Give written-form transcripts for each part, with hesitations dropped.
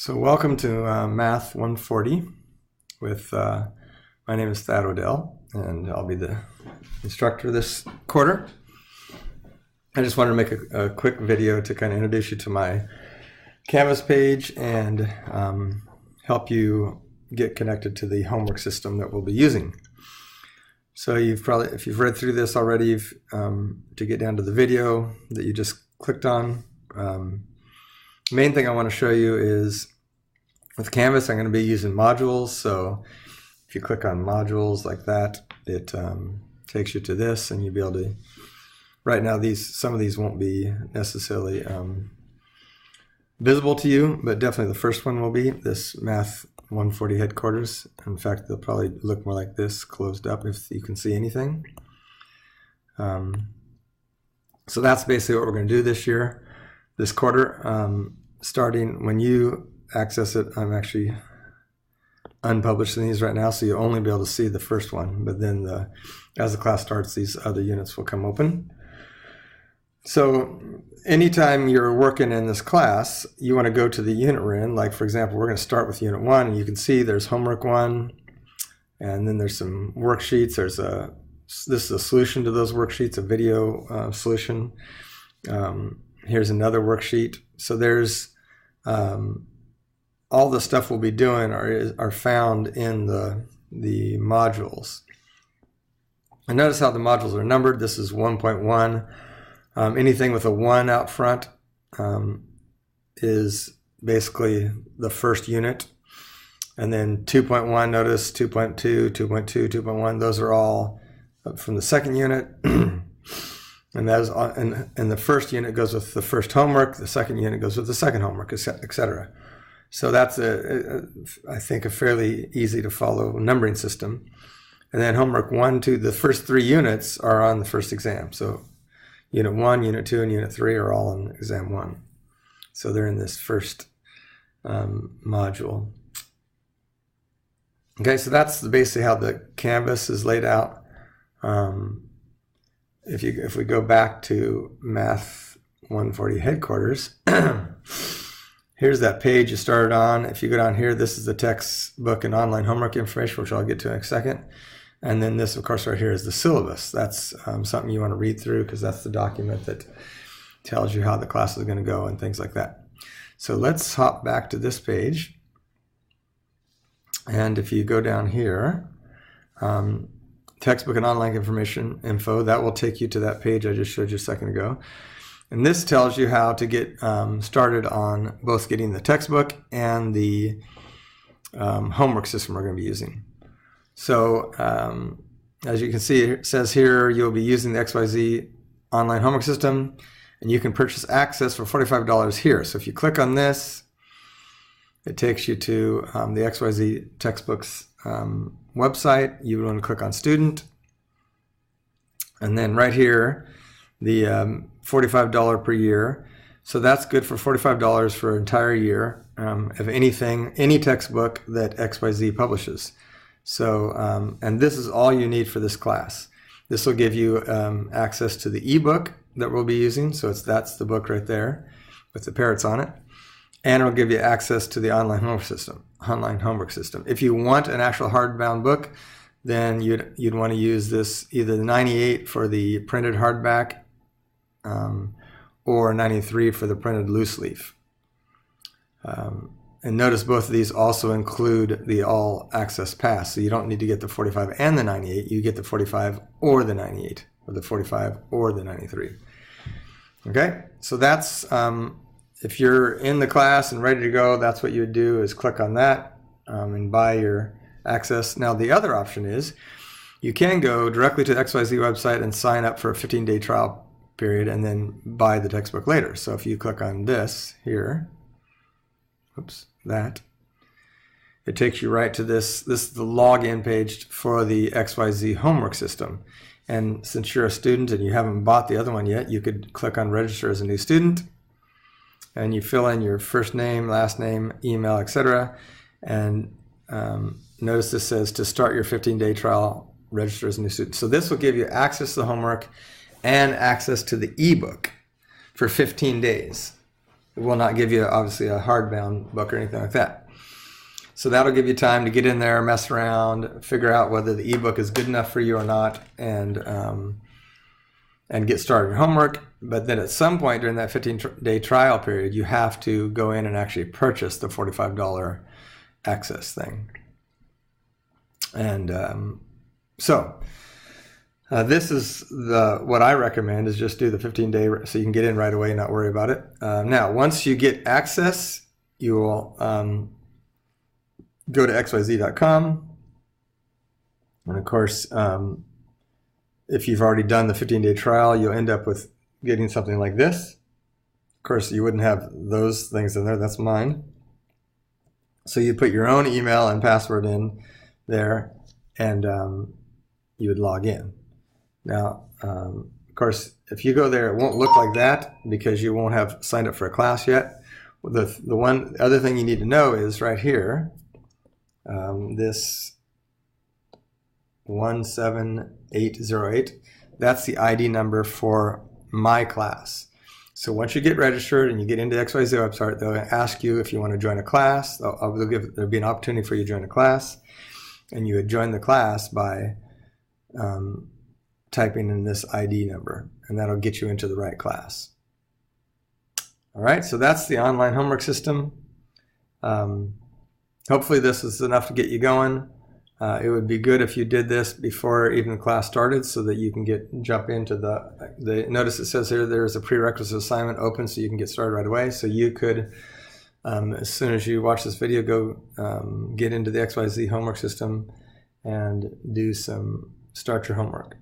So welcome to Math 140 with, my name is Thad Odell, and I'll be the instructor this quarter. I just wanted to make a quick video to kind of introduce you to my Canvas page and help you get connected to the homework system that we'll be using. So you've probably, if you've read through this already, to get down to the video that you just clicked on, main thing I want to show you is with Canvas, I'm going to be using modules. So if you click on modules like that, it takes you to this, and you'll be able to. Right now, some of these won't be necessarily visible to you, but definitely the first one will be this Math 140 headquarters. In fact, they'll probably look more like this, closed up, if you can see anything. So that's basically what we're going to do this quarter. Starting when you access it, I'm actually unpublishing these right now, so you'll only be able to see the first one, but then as the class starts, these other units will come open. So anytime you're working in this class, you want to go to the unit we're in. Like, for example, we're going to start with unit 1, and you can see there's homework 1, and then there's some worksheets. This is a solution to those worksheets, a video solution. Here's another worksheet. So there's all the stuff we'll be doing are found in the modules. And notice how the modules are numbered. This is 1.1. Anything with a 1 out front is basically the first unit. And then 2.1, notice 2.2, 2.2, 2.1, those are all from the second unit. And that is, and the first unit goes with the first homework, the second unit goes with the second homework, etc. So that's I think a fairly easy to follow numbering system. And then homework 1, 2, the first 3 units are on the first exam. So unit 1, unit 2, and unit 3 are all on exam 1. So they're in this first module. Okay, so that's basically how the Canvas is laid out. If we go back to Math 140 headquarters, here's that page you started on. If you go down here, this is the textbook and online homework information, which I'll get to in a second. And then this, of course, right here is the syllabus. That's something you want to read through, because that's the document that tells you how the class is going to go and things like that. So let's hop back to this page. And if you go down here, textbook and online information info, that will take you to that page I just showed you a second ago. And this tells you how to get started on both getting the textbook and the homework system we're going to be using. So as you can see, it says here you'll be using the XYZ online homework system, and you can purchase access for $45 here. So if you click on this, it takes you to the XYZ textbooks website. You would want to click on student, and then right here the $45 per year. So that's good for $45 for an entire year of any textbook that XYZ publishes. So and this is all you need for this class. This will give you access to the ebook that we'll be using. So that's the book right there with the parrots on it. And it'll give you access to the online homework system. If you want an actual hardbound book, then you'd want to use this, either the 98 for the printed hardback or 93 for the printed loose leaf. And notice both of these also include the all access pass. So you don't need to get the 45 and the 98. You get the 45 or the 98, or the 45 or the 93. Okay, so that's if you're in the class and ready to go, that's what you would do, is click on that and buy your access. Now the other option is you can go directly to the XYZ website and sign up for a 15-day trial period and then buy the textbook later. So if you click on this here, it takes you right to this. This is the login page for the XYZ homework system. And since you're a student and you haven't bought the other one yet, you could click on register as a new student, and you fill in your first name, last name, email, etc. And notice this says to start your 15-day trial, register as a new student. So this will give you access to the homework and access to the ebook for 15 days. It will not give you, obviously, a hardbound book or anything like that. So that'll give you time to get in there, mess around, figure out whether the ebook is good enough for you or not, and get started with homework. But then at some point during that 15-day trial period, you have to go in and actually purchase the $45 access thing. And this is what I recommend is just do the 15-day so you can get in right away and not worry about it. Now, once you get access, you will go to xyz.com. And of course, if you've already done the 15-day trial, you'll end up with getting something like this. Of course, you wouldn't have those things in there. That's mine. So you put your own email and password in there, and you would log in. Now, of course, if you go there, it won't look like that because you won't have signed up for a class yet. The other thing you need to know is right here, this 17808, that's the ID number for my class. So once you get registered and you get into XYZ website, they'll ask you if you want to join a class. There'll be an opportunity for you to join a class, and you would join the class by typing in this ID number, and that'll get you into the right class. All right, so that's the online homework system. Hopefully this is enough to get you going. It would be good if you did this before even the class started so that you can jump into the notice it says here there is a prerequisite assignment open so you can get started right away. So you could, as soon as you watch this video, go get into the XYZ homework system and start your homework.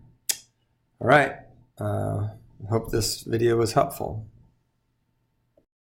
All right, hope this video was helpful.